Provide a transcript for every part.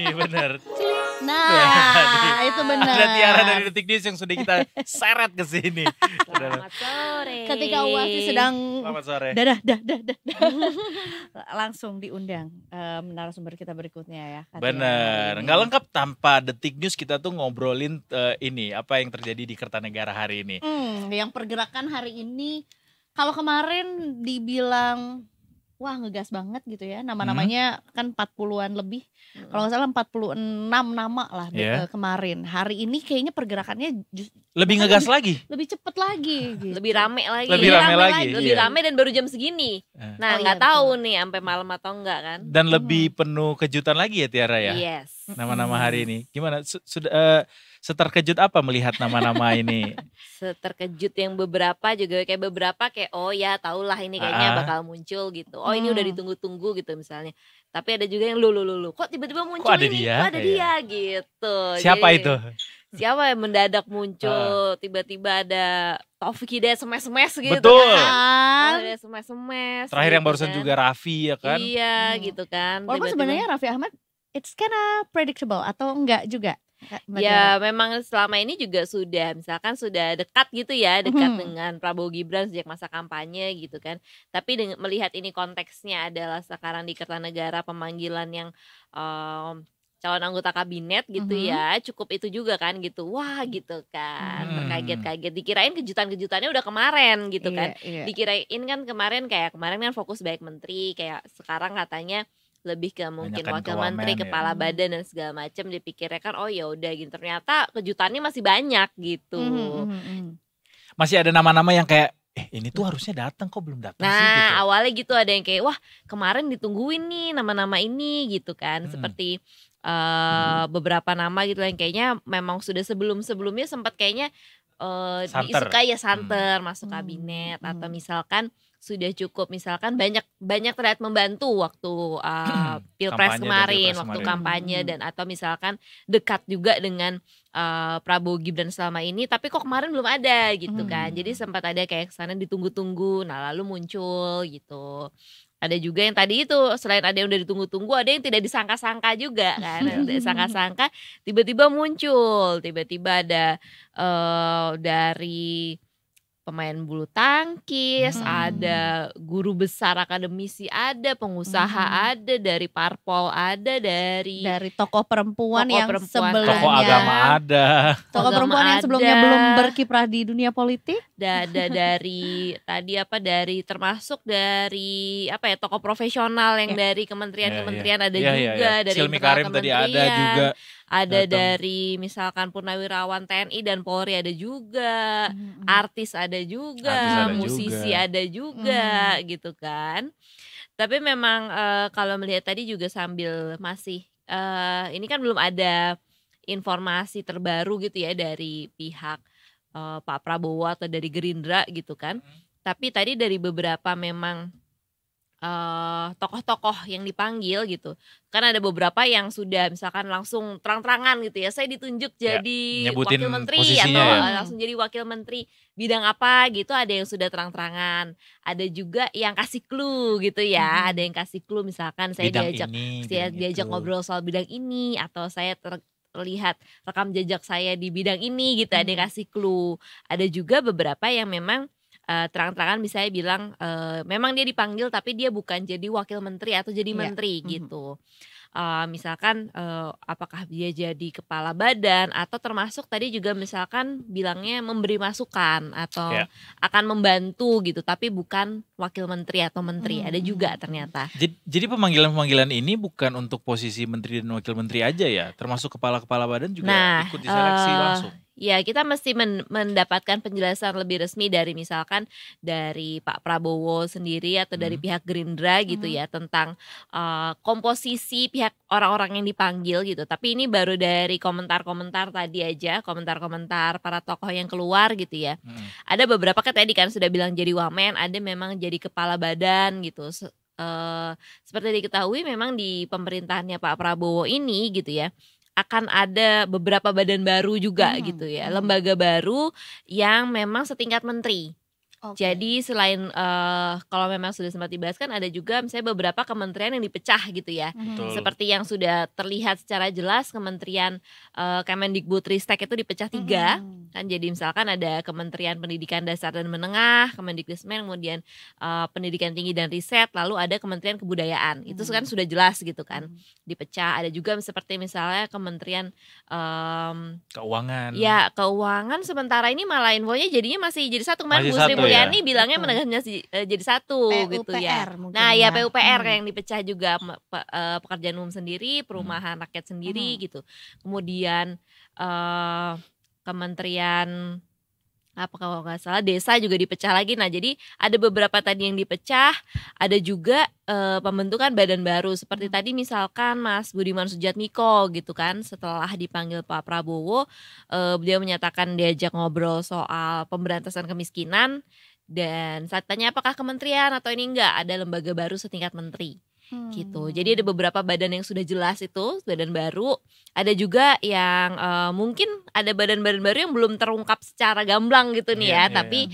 ini, benar. Nah, itu benar. Ada Tiara dari Detik News yang sudah kita seret ke sini. Selamat sore. Ketika UASI sedang Selamat sore. dah. Langsung diundang narasumber kita berikutnya ya. Bener, nggak lengkap tanpa Detik News. Kita tuh ngobrolin ini apa yang terjadi di Kertanegara hari ini. Yang pergerakan hari ini, kalau kemarin dibilang wah ngegas banget gitu ya, nama-namanya kan 40-an lebih, kalau nggak salah 46 nama lah kemarin. Hari ini kayaknya pergerakannya lebih ngegas lagi, lebih cepet lagi gitu. Lebih rame lagi. Lebih rame lagi. Lebih rame dan baru jam segini. Nah nggak tahu nih sampai malam atau enggak kan. Dan lebih penuh kejutan lagi ya Tiara ya. Yes. Nama-nama hari ini gimana? Sudah seterkejut apa melihat nama-nama ini? Seterkejut yang beberapa juga kayak oh ya tahulah ini kayaknya bakal muncul gitu. Oh ini udah ditunggu-tunggu gitu misalnya. Tapi ada juga yang lu kok tiba-tiba muncul kok ada ini? dia? Kok ada dia gitu. Siapa Jadi, itu? Siapa yang mendadak muncul? Tiba-tiba ada Taufik Hidayat semes-semes gitu. Betul. Kan? Ada semes-semes. Terakhir gitu yang barusan kan. juga Raffi ya kan? Iya gitu kan. Walaupun Tiba-tiba- sebenarnya Raffi Ahmad it's kinda predictable atau enggak juga? Ya memang selama ini juga sudah misalkan sudah dekat gitu ya, dekat dengan Prabowo Gibran sejak masa kampanye gitu kan. Tapi melihat ini konteksnya adalah sekarang di Kertanegara pemanggilan yang calon anggota kabinet gitu ya, cukup itu juga kan gitu. Wah gitu kan, terkaget-kaget. Dikirain kejutan-kejutannya udah kemarin gitu kan. Dikirain kan kemarin kan fokus baik menteri, kayak sekarang katanya lebih ke mungkin Banyakan wakil kewamen menteri, ya. kepala badan dan segala macam. Dipikirnya kan oh ya udah gitu. Ternyata kejutannya masih banyak gitu. Masih ada nama-nama yang kayak ini tuh harusnya datang kok belum datang sih gitu. Nah awalnya gitu ada yang kayak wah kemarin ditungguin nih nama-nama ini gitu kan. Seperti beberapa nama gitu yang kayaknya memang sudah sebelumnya sempat kayaknya disukai ya santer masuk kabinet atau misalkan sudah cukup misalkan banyak terlihat membantu waktu pilpres kemarin, waktu kampanye dan atau misalkan dekat juga dengan Prabowo Gibran selama ini, tapi kok kemarin belum ada gitu kan. Jadi sempat ada kayak kesana ditunggu-tunggu, nah lalu muncul gitu. Ada juga yang tadi itu selain ada yang udah ditunggu-tunggu, ada yang tidak disangka-sangka juga kan. Tidak disangka-sangka tiba-tiba muncul, tiba-tiba ada dari pemain bulu tangkis, ada guru besar akademisi, ada pengusaha, ada dari parpol, ada dari tokoh perempuan yang sebelumnya, tokoh agama ada, tokoh perempuan yang sebelumnya belum berkiprah di dunia politik, ada dari tadi dari termasuk dari tokoh profesional yang dari kementerian-kementerian ada juga, dari Silmi Karim tadi ada juga. Ada dari misalkan purnawirawan TNI dan Polri ada juga, artis ada juga, musisi ada juga gitu kan. Tapi memang kalau melihat tadi juga sambil masih ini kan belum ada informasi terbaru gitu ya dari pihak Pak Prabowo atau dari Gerindra gitu kan. Tapi tadi dari beberapa memang tokoh-tokoh yang dipanggil gitu kan ada beberapa yang sudah misalkan langsung terang-terangan gitu ya, saya ditunjuk jadi wakil menteri atau langsung jadi wakil menteri bidang apa gitu, ada yang sudah terang-terangan, ada juga yang kasih clue gitu ya, ada yang kasih clue misalkan saya diajak ngobrol soal bidang ini atau saya terlihat rekam jejak saya di bidang ini gitu, ada yang kasih clue. Ada juga beberapa yang memang terang-terangan misalnya bilang memang dia dipanggil tapi dia bukan jadi wakil menteri atau jadi menteri gitu. Misalkan apakah dia jadi kepala badan atau termasuk tadi juga misalkan bilangnya memberi masukan atau akan membantu gitu tapi bukan wakil menteri atau menteri. Ada juga ternyata. Jadi pemanggilan-pemanggilan ini bukan untuk posisi menteri dan wakil menteri aja ya, termasuk kepala-kepala badan juga ikut diseleksi langsung. Ya kita mesti mendapatkan penjelasan lebih resmi dari misalkan dari Pak Prabowo sendiri atau dari pihak Gerindra gitu ya tentang komposisi pihak orang-orang yang dipanggil gitu. Tapi ini baru dari komentar-komentar tadi aja, komentar-komentar para tokoh yang keluar gitu ya. Ada beberapa kan tadi kan sudah bilang jadi wamen, ada memang jadi kepala badan gitu. Seperti diketahui memang di pemerintahannya Pak Prabowo ini gitu ya akan ada beberapa badan baru juga gitu ya, lembaga baru yang memang setingkat menteri. Jadi selain kalau memang sudah sempat dibahas kan ada juga misalnya beberapa kementerian yang dipecah gitu ya. Seperti yang sudah terlihat secara jelas Kementerian Kemendikbudristek itu dipecah 3 kan. Jadi misalkan ada Kementerian Pendidikan Dasar dan Menengah, Kemendikbudristek, kemudian Pendidikan Tinggi dan Riset, lalu ada Kementerian Kebudayaan. Itu kan sudah jelas gitu kan dipecah. Ada juga seperti misalnya Kementerian Keuangan. Ya keuangan sementara ini malah infonya jadinya masih jadi satu. Kemarin Bu Sri Mulyani bilangnya menegaknya jadi satu gitu ya. Nah ya PUPR yang dipecah juga, pekerjaan umum sendiri, perumahan rakyat sendiri gitu. Kemudian Kementerian apa kalau nggak salah desa juga dipecah lagi. Nah jadi ada beberapa tadi yang dipecah, ada juga pembentukan badan baru seperti tadi misalkan Mas Budiman Sujatmiko gitu kan, setelah dipanggil Pak Prabowo beliau menyatakan diajak ngobrol soal pemberantasan kemiskinan, dan saat tanya apakah kementerian atau ini enggak, ada lembaga baru setingkat menteri gitu. Jadi ada beberapa badan yang sudah jelas itu badan baru, ada juga yang mungkin ada badan-badan baru yang belum terungkap secara gamblang gitu nih ya, tapi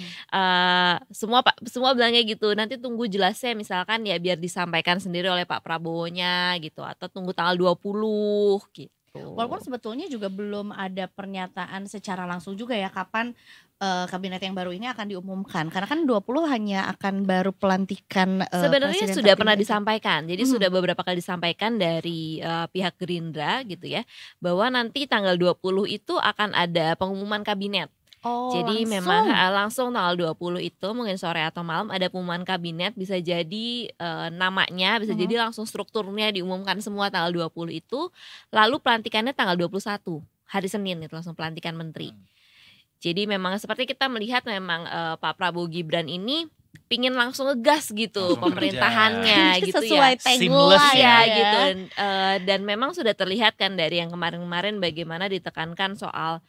semua bilangnya gitu, nanti tunggu jelasnya misalkan ya biar disampaikan sendiri oleh Pak Prabowo-nya gitu, atau tunggu tanggal 20 gitu. Walaupun sebetulnya juga belum ada pernyataan secara langsung juga ya kapan kabinet yang baru ini akan diumumkan, karena kan 20 hanya akan baru pelantikan sebenarnya sudah pernah disampaikan. Jadi sudah beberapa kali disampaikan dari pihak Gerindra gitu ya, bahwa nanti tanggal 20 itu akan ada pengumuman kabinet. Jadi memang langsung tanggal 20 itu mungkin sore atau malam ada pengumuman kabinet, bisa jadi namanya, bisa jadi langsung strukturnya diumumkan semua tanggal 20 itu, lalu pelantikannya tanggal 21 hari Senin itu langsung pelantikan menteri. Jadi memang seperti kita melihat memang Pak Prabowo Gibran ini pingin langsung ngegas gitu pemerintahannya gitu sesuai ya, tagline ya gitu. Dan memang sudah terlihat kan dari yang kemarin-kemarin bagaimana ditekankan soal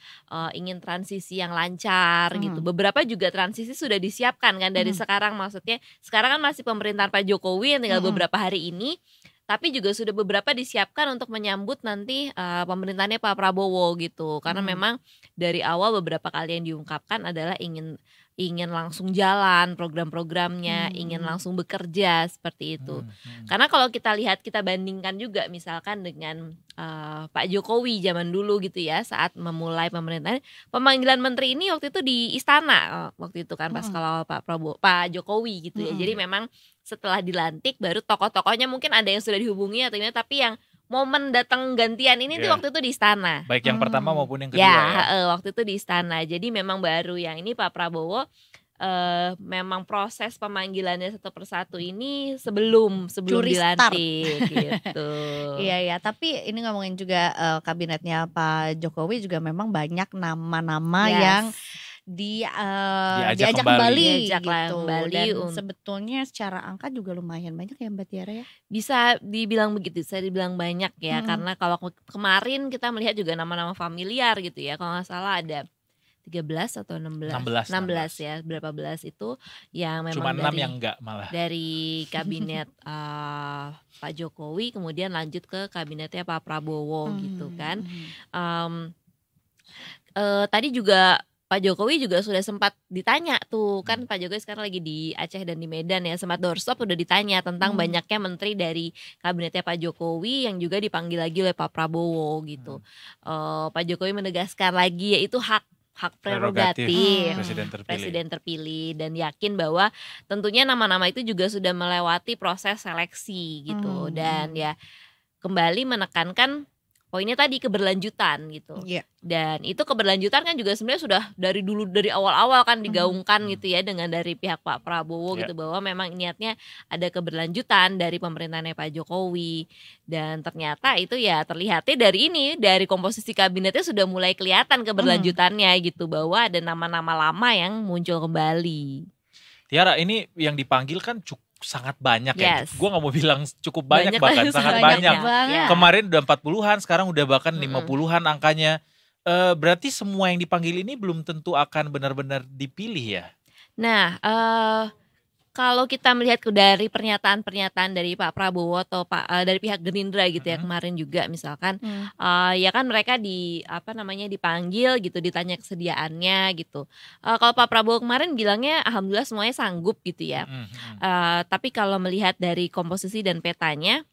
ingin transisi yang lancar gitu. Beberapa juga transisi sudah disiapkan kan dari sekarang, maksudnya sekarang kan masih pemerintahan Pak Jokowi yang tinggal beberapa hari ini, tapi juga sudah beberapa disiapkan untuk menyambut nanti pemerintahannya Pak Prabowo gitu. Karena memang dari awal beberapa kali yang diungkapkan adalah ingin langsung jalan program-programnya, ingin langsung bekerja seperti itu. Karena kalau kita lihat, kita bandingkan juga misalkan dengan Pak Jokowi zaman dulu gitu ya, saat memulai pemerintahan, pemanggilan menteri ini waktu itu di istana waktu itu kan, pas kalau Pak Jokowi gitu ya. Jadi memang setelah dilantik baru tokoh-tokohnya mungkin ada yang sudah dihubungi atau ini, tapi yang momen datang gantian ini tuh waktu itu di istana. Baik yang pertama maupun yang kedua ya. Waktu itu di istana. Jadi memang baru yang ini Pak Prabowo memang proses pemanggilannya satu persatu ini sebelum dilantik gitu. Iya, tapi ini ngomongin juga kabinetnya Pak Jokowi juga memang banyak nama-nama yang diajak kembali gitu. Dan sebetulnya secara angka juga lumayan banyak ya Mbak Tiara ya. Bisa dibilang begitu, saya dibilang banyak ya, karena kalau kemarin kita melihat juga nama-nama familiar gitu ya. Kalau nggak salah ada 13 atau 16 ya, berapa belas itu yang memang cuma 6 yang enggak malah dari kabinet Pak Jokowi, kemudian lanjut ke kabinetnya Pak Prabowo gitu kan. Tadi juga Pak Jokowi juga sudah sempat ditanya tuh kan, Pak Jokowi sekarang lagi di Aceh dan di Medan ya, sempat doorstop udah ditanya tentang banyaknya menteri dari kabinetnya Pak Jokowi yang juga dipanggil lagi oleh Pak Prabowo gitu. Pak Jokowi menegaskan lagi yaitu hak prerogatif presiden terpilih, dan yakin bahwa tentunya nama-nama itu juga sudah melewati proses seleksi gitu. Dan ya kembali menekankan poinnya tadi keberlanjutan gitu. Dan itu keberlanjutan kan juga sebenarnya sudah dari dulu, dari awal-awal kan digaungkan gitu ya dengan dari pihak Pak Prabowo gitu, bahwa memang niatnya ada keberlanjutan dari pemerintahannya Pak Jokowi. Dan ternyata itu ya terlihatnya dari komposisi kabinetnya sudah mulai kelihatan keberlanjutannya gitu, bahwa ada nama-nama lama yang muncul kembali. Tiara, ini yang dipanggil kan sangat banyak ya. Gue gak mau bilang cukup banyak bahkan sangat banyak. Kemarin udah 40-an, sekarang udah bahkan 50-an angkanya. Berarti semua yang dipanggil ini belum tentu akan benar-benar dipilih ya? Nah, kalau kita melihat dari pernyataan-pernyataan dari Pak Prabowo atau dari pihak Gerindra gitu ya kemarin juga misalkan ya kan mereka dipanggil gitu, ditanya kesediaannya gitu. Kalau Pak Prabowo kemarin bilangnya alhamdulillah semuanya sanggup gitu ya. Tapi kalau melihat dari komposisi dan petanya,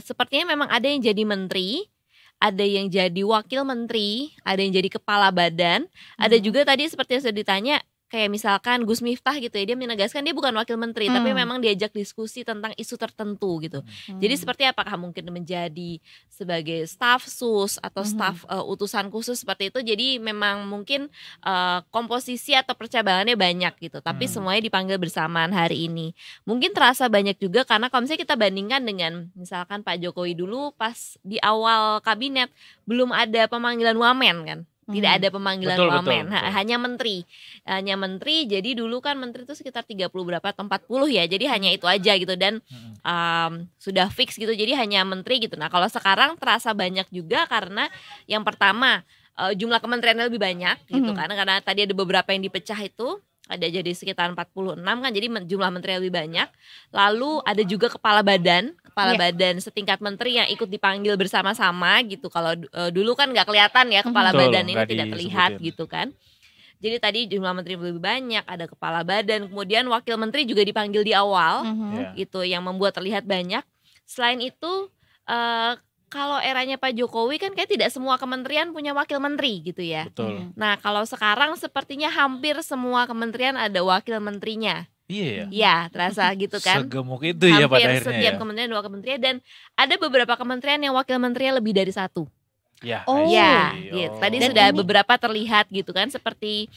sepertinya memang ada yang jadi menteri, ada yang jadi wakil menteri, ada yang jadi kepala badan, ada juga tadi seperti yang sudah ditanya, kayak misalkan Gus Miftah gitu ya, dia menegaskan dia bukan wakil menteri, tapi memang diajak diskusi tentang isu tertentu gitu. Jadi seperti apakah mungkin menjadi sebagai staf sus atau staf utusan khusus seperti itu. Jadi memang mungkin komposisi atau percabangannya banyak gitu, tapi semuanya dipanggil bersamaan hari ini. Mungkin terasa banyak juga karena kalau misalnya kita bandingkan dengan misalkan Pak Jokowi dulu pas di awal kabinet belum ada pemanggilan wamen kan. Tidak ada pemanggilan wamen, hanya menteri. Jadi dulu kan menteri itu sekitar 30 berapa atau 40 ya. Jadi hanya itu aja gitu dan sudah fix gitu. Jadi hanya menteri gitu. Nah, kalau sekarang terasa banyak juga karena yang pertama jumlah kementeriannya lebih banyak gitu kan. Karena tadi ada beberapa yang dipecah itu. Ada jadi sekitar 46 kan, jadi jumlah menteri lebih banyak. Lalu ada juga kepala badan setingkat menteri yang ikut dipanggil bersama-sama gitu. Kalau dulu kan nggak kelihatan ya kepala badan ini tidak terlihat gitu kan. Jadi tadi jumlah menteri lebih banyak, ada kepala badan, kemudian wakil menteri juga dipanggil di awal gitu, yang membuat terlihat banyak. Selain itu kalau eranya Pak Jokowi kan kayak tidak semua kementerian punya wakil menteri gitu ya. Betul. Nah, kalau sekarang sepertinya hampir semua kementerian ada wakil menterinya. Iya. Ya, terasa gitu kan. Segemuk itu ya pada akhirnya. Hampir setiap kementerian ada wakil menteri dan ada beberapa kementerian yang wakil menterinya lebih dari satu. Ya. Gitu. Tadi dan sudah beberapa terlihat gitu kan, seperti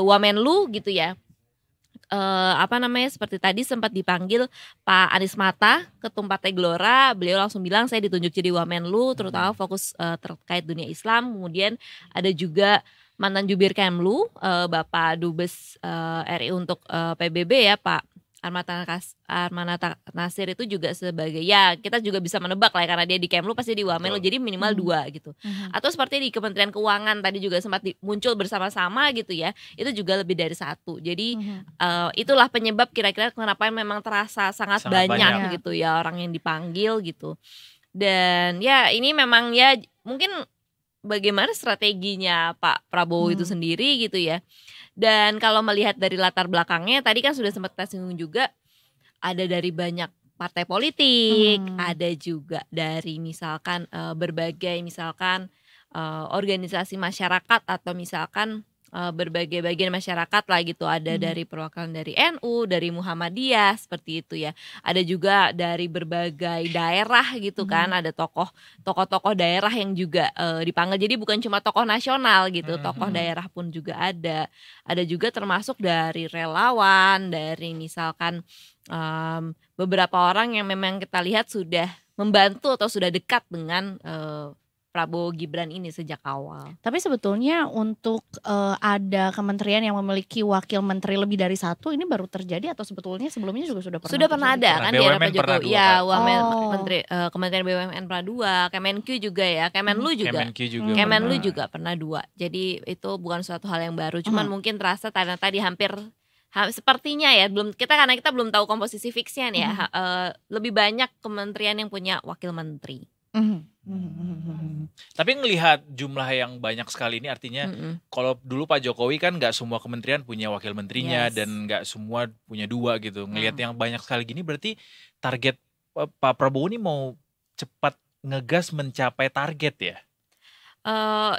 Wamenlu gitu ya. Seperti tadi sempat dipanggil Pak Anies Mata, Ketum Partai Gelora, beliau langsung bilang saya ditunjuk jadi Wamenlu, terutama fokus terkait dunia Islam. Kemudian ada juga mantan jubir Kemlu, Bapak Dubes RI untuk PBB ya, Pak Armanata Nasir itu juga sebagai, ya kita juga bisa menebak lah ya, karena dia di Kemlu pasti di Wamenlu, jadi minimal 2 gitu. Atau seperti di Kementerian Keuangan tadi juga sempat muncul bersama-sama gitu ya, itu juga lebih dari 1. Jadi itulah penyebab kira-kira kenapa memang terasa sangat banyak gitu ya orang yang dipanggil gitu. Dan ya ini memang ya mungkin bagaimana strateginya Pak Prabowo itu sendiri gitu ya. Dan kalau melihat dari latar belakangnya tadi kan sudah sempat kita singgung juga, ada dari banyak partai politik, ada juga dari misalkan berbagai misalkan organisasi masyarakat atau misalkan berbagai bagian masyarakat lah gitu. Ada dari perwakilan dari NU, dari Muhammadiyah seperti itu ya. Ada juga dari berbagai daerah gitu kan. Ada tokoh-tokoh daerah yang juga dipanggil. Jadi bukan cuma tokoh nasional gitu, tokoh daerah pun juga ada. Ada juga termasuk dari relawan, dari misalkan beberapa orang yang memang kita lihat sudah membantu atau sudah dekat dengan Prabowo Gibran ini sejak awal. Tapi sebetulnya untuk ada kementerian yang memiliki wakil menteri lebih dari 1 ini baru terjadi atau sebetulnya sebelumnya juga sudah pernah? Sudah pernah ada kan di era Pak Jokowi. Ya, menteri Kementerian BUMN pernah 2, Kemenq juga ya, Kemenlu juga pernah 2. Jadi itu bukan suatu hal yang baru, cuman mungkin terasa tadi hampir sepertinya ya, karena kita belum tahu komposisi fixnya nih ya, lebih banyak kementerian yang punya wakil menteri. Tapi ngelihat jumlah yang banyak sekali ini artinya kalau dulu Pak Jokowi kan nggak semua kementerian punya wakil menterinya dan nggak semua punya 2 gitu. Ngelihat yang banyak sekali gini berarti target Pak Prabowo ini mau cepat ngegas mencapai target ya?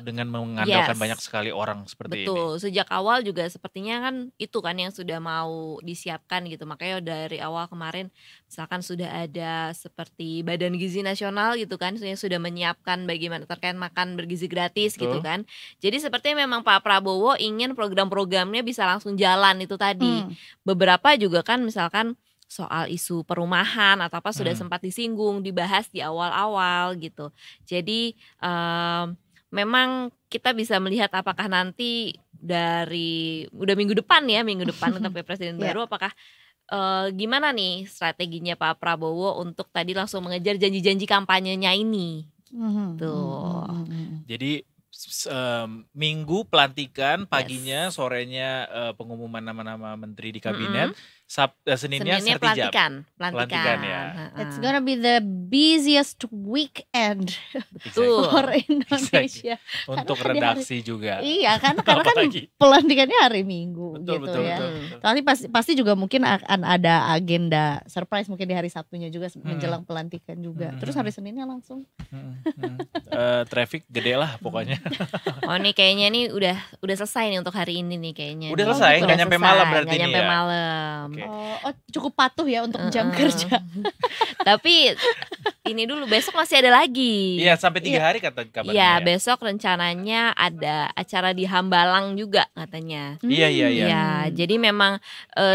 Dengan mengandalkan banyak sekali orang seperti ini. Betul, sejak awal juga sepertinya kan itu kan yang sudah mau disiapkan gitu. Makanya dari awal kemarin misalkan sudah ada seperti Badan Gizi Nasional gitu kan, yang sudah menyiapkan bagaimana terkait makan bergizi gratis gitu kan. Jadi sepertinya memang Pak Prabowo ingin program-programnya bisa langsung jalan itu tadi. Beberapa juga kan misalkan soal isu perumahan atau apa sudah sempat disinggung, dibahas di awal-awal gitu. Jadi memang kita bisa melihat apakah nanti udah minggu depan untuk presiden baru, apakah gimana nih strateginya Pak Prabowo untuk tadi langsung mengejar janji-janji kampanyenya ini. Jadi Minggu pelantikan, paginya, sorenya pengumuman nama-nama menteri di kabinet, Seninnya pelantikan ya. It's gonna be the busiest weekend for Indonesia. Untuk redaksi juga. Iya, karena kan pelantikannya hari Minggu betul, ya. Tapi pasti juga mungkin akan ada agenda surprise mungkin di hari Sabtunya juga menjelang pelantikan juga. Terus hari Seninnya langsung. Traffic gede lah pokoknya. Oh nih kayaknya nih udah selesai nih untuk hari ini nih kayaknya. Udah selesai, nggak nyampe malam berarti nih ya. Nggak nyampe malam. Okay. Oh, cukup patuh ya untuk jam kerja. Tapi ini dulu besok masih ada lagi. Iya sampai 3 hari kabarnya. Iya besok rencananya ada acara di Hambalang juga katanya. Iya. Ya jadi memang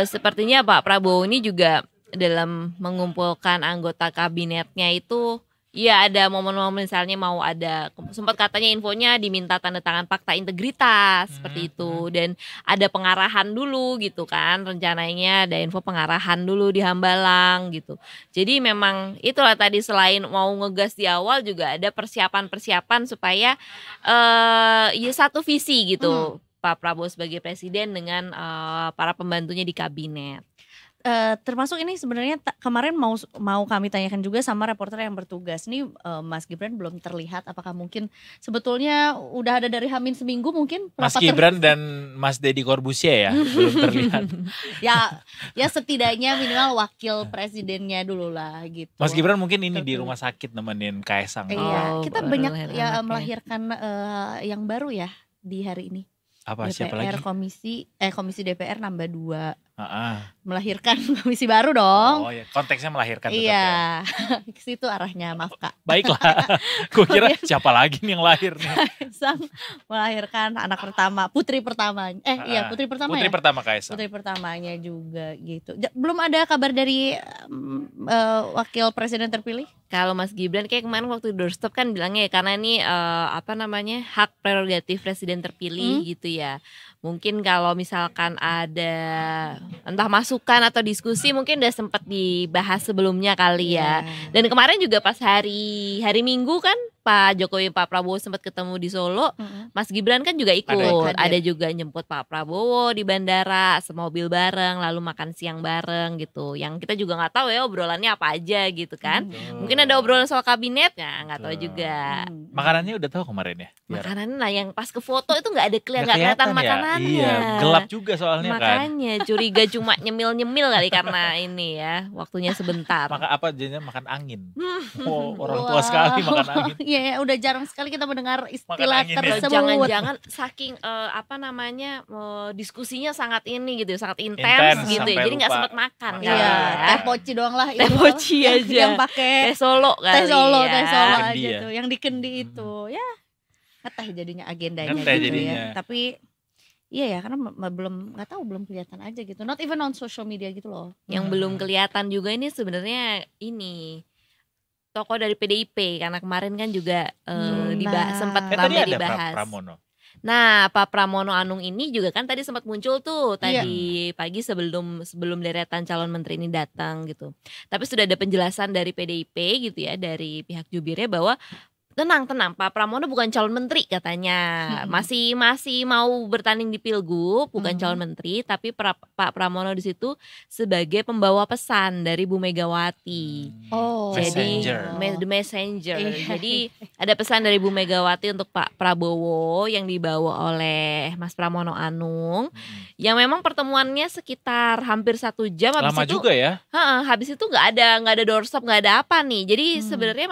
sepertinya Pak Prabowo ini juga dalam mengumpulkan anggota kabinetnya itu. Iya ada momen-momen misalnya mau ada sempat katanya infonya diminta tanda tangan fakta integritas seperti itu dan ada pengarahan dulu gitu kan rencananya ada info pengarahan dulu di Hambalang gitu. Jadi memang itulah tadi selain mau ngegas di awal juga ada persiapan supaya ya satu visi gitu Pak Prabowo sebagai presiden dengan para pembantunya di kabinet. Termasuk ini sebenarnya kemarin mau kami tanyakan juga sama reporter yang bertugas. Ini Mas Gibran belum terlihat. Apakah mungkin sebetulnya udah ada dari Hamin seminggu mungkin? Mas Gibran dan Mas Deddy Corbuzier ya belum terlihat. ya setidaknya minimal wakil presidennya dulu lah gitu. Mas Gibran mungkin ini di rumah sakit nemenin Kaesang. Iya, kita banyak ya melahirkan yang baru ya di hari ini. Apa DPR, siapa lagi? Komisi DPR nambah 2. Melahirkan komisi baru dong. Oh ya, konteksnya melahirkan tetap ya. Ke situ arahnya, maaf Kak. Baiklah. Gue kira siapa lagi nih yang lahir nih. Kaesang melahirkan anak pertama, putri pertama. Putri pertama Putri pertama Kaesang. Putri pertamanya juga gitu. Belum ada kabar dari wakil presiden terpilih? Kalau Mas Gibran kayak kemarin waktu doorstop kan bilangnya ya karena ini hak prerogatif presiden terpilih gitu ya. Mungkin kalau misalkan ada entah masukan atau diskusi mungkin udah sempat dibahas sebelumnya kali ya. Dan kemarin juga pas hari Minggu kan Pak Jokowi Pak Prabowo sempat ketemu di Solo. Mas Gibran kan juga ikut. Ada juga nyemput Pak Prabowo di bandara, semobil bareng, lalu makan siang bareng gitu. Yang kita juga nggak tahu ya obrolannya apa aja gitu kan. Mungkin ada obrolan soal kabinet ya nggak tahu juga. Makanannya udah tahu kemarin ya. Makanannya lah yang pas ke foto itu nggak ada kelihatan makanannya. Iya, gelap juga soalnya Makanya curiga cuma nyemil kali karena ini ya waktunya sebentar. Jadinya makan angin. Orang tua sekali makan angin. Iya, udah jarang sekali kita mendengar istilah tersebut. Jangan-jangan saking diskusinya sangat ini gitu, sangat intens gitu ya. Jadi nggak sempat makan kan. Iya, teh poci doang lah itu. Teh poci aja. Yang pakai teh Solo kali. Teh Solo aja ya. tuh, yang di kendi itu. Ya, ngeteh jadinya agendanya gitu jadinya. ya. Tapi iya ya, karena belum kelihatan aja gitu. Not even on social media gitu loh. Yang belum kelihatan juga ini sebenarnya ini tokoh dari PDIP karena kemarin kan juga sempat ramai dibahas. Pak Pramono. Nah, Pak Pramono Anung ini juga kan tadi sempat muncul tuh tadi pagi sebelum deretan calon menteri ini datang gitu. Tapi sudah ada penjelasan dari PDIP gitu ya, dari pihak jubirnya bahwa tenang Pak Pramono bukan calon menteri katanya. Masih mau bertanding di Pilgub, bukan calon menteri, tapi Pak Pramono di situ sebagai pembawa pesan dari Bu Megawati. Jadi the messenger. Jadi ada pesan dari Bu Megawati untuk Pak Prabowo yang dibawa oleh Mas Pramono Anung. Yang memang pertemuannya sekitar hampir 1 jam. Lama juga ya. Habis itu nggak ada doorstop, nggak ada apa nih. Jadi sebenarnya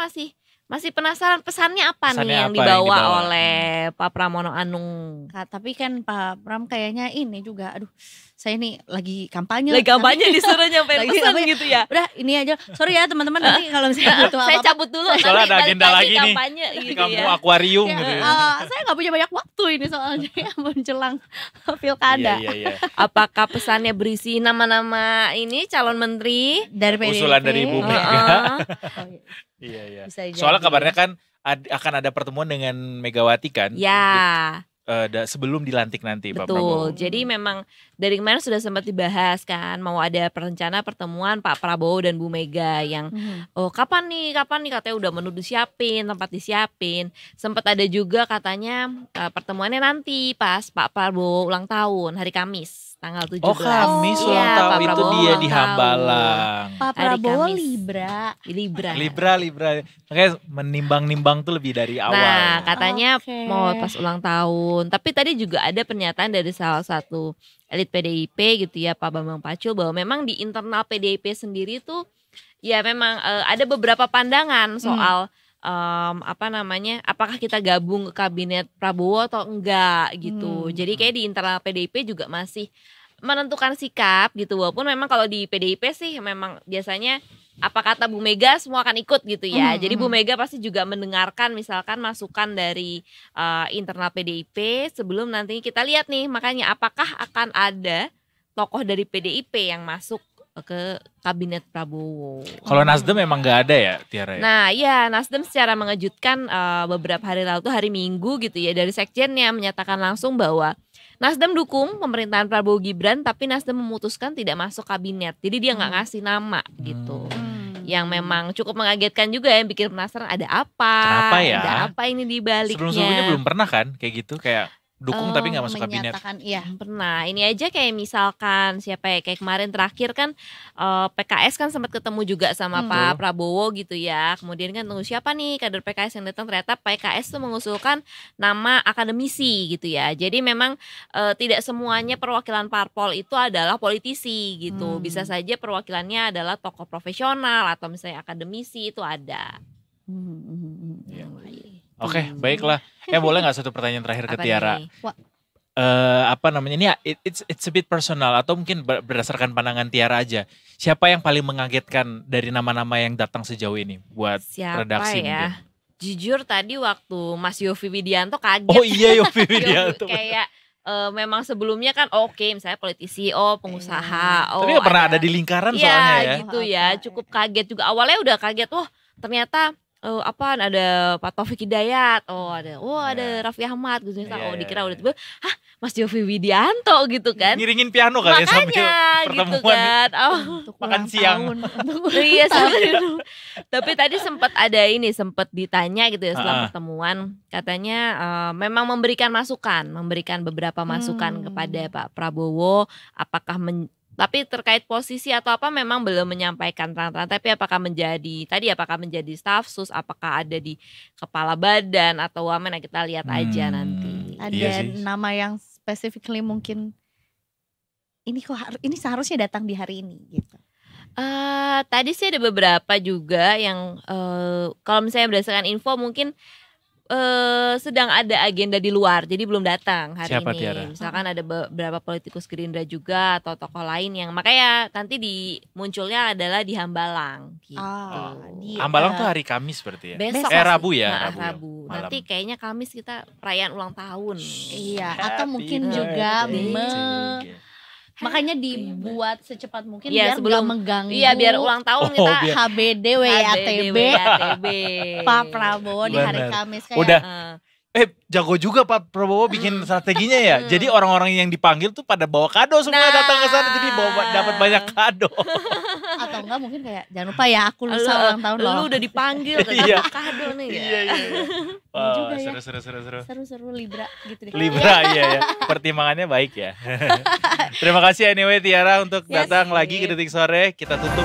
masih penasaran pesannya apa nih yang dibawa oleh Pak Pramono Anung. Tapi kan Pak Pram kayaknya ini juga, aduh saya ini lagi kampanye. Disuruh nyampein pesan gitu ya. Udah ini aja, sorry ya teman-teman nanti kalau misalnya butuh saya cabut dulu. Soalnya ada agenda lagi nih. Gitu kamu ya. akuarium gitu ya. Saya gak punya banyak waktu ini soalnya menjelang pilkada. Iya. Apakah pesannya berisi nama-nama ini calon menteri? Dari PDIP. Usulan dari Bu Mega. Iya. Soalnya kabarnya kan akan ada pertemuan dengan Megawati kan. Ya. sebelum dilantik nanti Pak Betul. Prabowo. Jadi memang dari kemarin sudah sempat dibahas kan mau ada rencana pertemuan Pak Prabowo dan Bu Mega yang kapan nih katanya udah menu disiapin, tempat disiapin. Sempat ada juga katanya pertemuannya nanti pas Pak Prabowo ulang tahun hari Kamis tanggal 17. Oh Kamis ulang tahun itu dia di Hambalang. Pak Prabowo Libra. Makanya menimbang-nimbang tuh lebih dari awal. Nah katanya mau pas ulang tahun. Tapi tadi juga ada pernyataan dari salah satu elit PDIP gitu ya Pak Bambang Pacul bahwa memang di internal PDIP sendiri tuh ya memang ada beberapa pandangan soal apakah kita gabung ke kabinet Prabowo atau enggak gitu. Jadi kayak di internal PDIP juga masih menentukan sikap gitu. Walaupun memang kalau di PDIP sih memang biasanya apa kata Bu Mega semua akan ikut gitu ya. Jadi Bu Mega pasti juga mendengarkan misalkan masukan dari internal PDIP sebelum nanti kita lihat nih makanya apakah akan ada tokoh dari PDIP yang masuk ke kabinet Prabowo. Kalau Nasdem memang nggak ada ya Tiara? Nah ya Nasdem secara mengejutkan beberapa hari lalu tuh hari Minggu gitu ya dari sekjennya menyatakan langsung bahwa Nasdem dukung pemerintahan Prabowo Gibran tapi Nasdem memutuskan tidak masuk kabinet. Jadi dia nggak ngasih nama gitu. Yang memang cukup mengagetkan juga ya bikin penasaran ada apa? Kenapa ya? Ada apa ini di baliknya? Sebelum-sebelumnya belum pernah kan kayak gitu kayak dukung tapi nggak masuk kabinet. Iya pernah. Ini aja kayak misalkan siapa ya kayak kemarin terakhir kan PKS kan sempat ketemu juga sama Pak Prabowo gitu ya. Kemudian kan tunggu siapa nih kader PKS yang datang ternyata PKS tuh mengusulkan nama akademisi gitu ya. Jadi memang tidak semuanya perwakilan parpol itu adalah politisi gitu. Bisa saja perwakilannya adalah tokoh profesional atau misalnya akademisi itu ada. Oke, baiklah. Boleh nggak satu pertanyaan terakhir ke Tiara? Ini it's a bit personal atau mungkin berdasarkan pandangan Tiara aja. Siapa yang paling mengagetkan dari nama-nama yang datang sejauh ini buat redaksi ya? Mungkin? Jujur tadi waktu Mas Yovie Widianto kaget. Oh iya Yovie Widianto. Kayak memang sebelumnya kan misalnya politisi, pengusaha. Tapi gak pernah ada di lingkaran soalnya ya. Gitu ya, cukup kaget juga. Awalnya udah kaget, ternyata ada Pak Taufik Hidayat, ada Raffi Ahmad gitu. Dikira udah tiba, Mas Yovie Widianto gitu kan. Ngiringin piano kali ya sambil pertemuan. Gitu kan. Makan siang. Iya Tapi tadi sempat ditanya gitu ya setelah pertemuan. Katanya memang memberikan beberapa masukan kepada Pak Prabowo. Tapi terkait posisi atau apa memang belum menyampaikan terang-terang. Tapi apakah menjadi staf sus, apakah ada di kepala badan atau wamen, kita lihat aja nanti. Ada nama yang specifically mungkin ini seharusnya datang di hari ini gitu. Tadi sih ada beberapa juga yang kalau misalnya berdasarkan info mungkin sedang ada agenda di luar, jadi belum datang hari Siapa, ini. Tiara? Misalkan ada beberapa politikus Gerindra juga atau tokoh lain yang makanya nanti munculnya adalah di Hambalang. Gitu. Hambalang tuh hari Kamis berarti ya? Besok Rabu ya? Rabu. Nanti kayaknya Kamis kita perayaan ulang tahun. Iya, atau mungkin juga makanya dibuat secepat mungkin biar sebelum mengganggu. Iya, biar ulang tahun kita HBD WYATB Pak Prabowo di hari Kamis kayak. Udah jago juga Pak Prabowo bikin strateginya ya. Jadi orang-orang yang dipanggil tuh pada bawa kado semua datang ke sana, jadi dapat banyak kado. Atau enggak mungkin kayak jangan lupa ya aku lusa ulang tahun loh. Lu udah dipanggil kan kado nih ya. Iya. Wah, seru Libra gitu deh. Libra iya ya. Pertimbangannya baik ya. Terima kasih anyway Tiara untuk datang lagi ke Detik Sore. Kita tutup